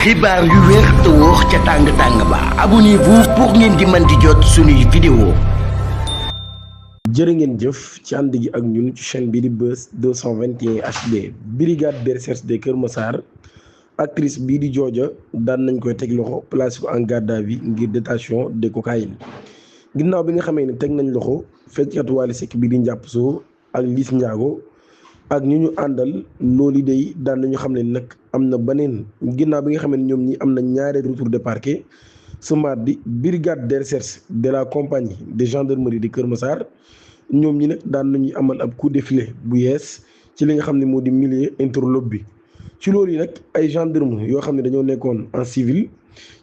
xibaar yu wér te wóor ca tàng-tàng ba abonnez-vous pour ngeen di mën di jot suñuy vidéo. jërë ngeen jëf ci ànd gi ak ñun ci chaîne bii di Buzz 221 HD brigade de recherche de Kër Massar actrice bii di Jojo daan nañ koy teg loxo placé ko en garde à vue ngir détention de cocaïne ginnaaw bi nga xamee ne teg nañ loxo feccatu Wally Seck bii di Ndiapp Sow ak Liss Ndiago ak ñu àndal loolu day daan nañu xam ne nag am na beneen ginnaaw bi nga xam ne ñoom ñi am na ñaari retour de parquet ce mardi brigade de recherche de la compagnie de gendarmerie de Kër Massar ñoom ñi nag daan nañuy amal ab coup de filet bu yees ci li nga xam ne moo di milieu interlope bi ci loolu yi nag ay gendarme yoo xam ne dañoo nekkoon en civil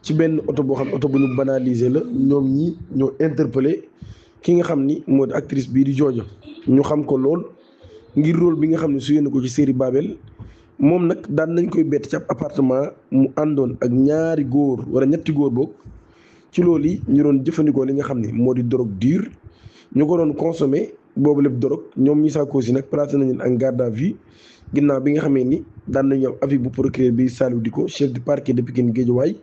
ci benn oto boo xam ne oto bu ñu banaliser la ñoom ñi ñoo interpellé ki nga xam ni moo di actrice bii di Jojo ñu xam ko lool ngir rôle bi nga xam ne suyee na ko ci série Babel moom nag daan nañ koy bett ci ab appartement mu àndoon ak ñaari góor wala ñetti góor boog ci loolu yi ñu doon jëfandikoo li nga xam ne moo di drogue dure ñu ko doon consommé boobu lépp drogue ñoom ñi saako si nag placé nañu en garde à vue ginnaaw bi nga xamee ni daan nañu am avis bu procureur bi Saliou Dicko chef du parquet de Pikine Guédiawaye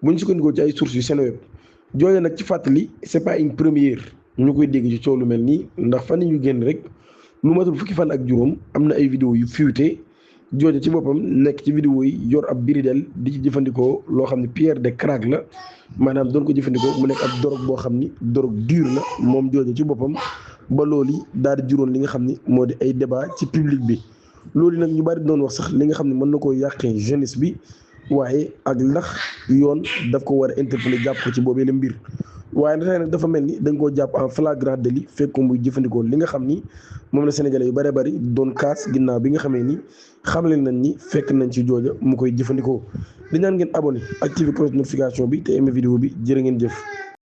bu ñu sukkandikoo ci ay sources yu Seneweb Jojo nag ci fàttali c'est pas une première ñu koy dégg ci coow lu mel nii ndax fan ñu génn rek lu matul fukki fan ak juróom am na ay vidéo yu fuité Jojo ci boppam nekk ci vidéo yi yor ab biridel di ci jëfandikoo loo xam ne pierre de crack la maanaam doon ko jëfandikoo mu nekk ab drogue boo xam ni drogue dure la moom Jojo ci boppam ba loolu daal di juróon li nga xam ni moo di ay débat ci public bi loolu nag ñu bari doon wax sax li nga xam ne mën na koo yàqee jeunesse bi waaye ak ndax yoon daf ko war a interpeller jàpp ko ci boobee la mbir waaye nag dafa mel ni dañ koo jàpp en flagrant délit fekk ko muy jëfandikoo li nga xam ni moom la sénégalais yu bari bari doon kaas ginnaaw bi nga xamee ni xamle nañ ni fekk nañ ci Jojo mu koy jëfandikoo di ñaan ngeen abonné activer cloche notification bi te aimé vidéo bi jërë ngeen jëf.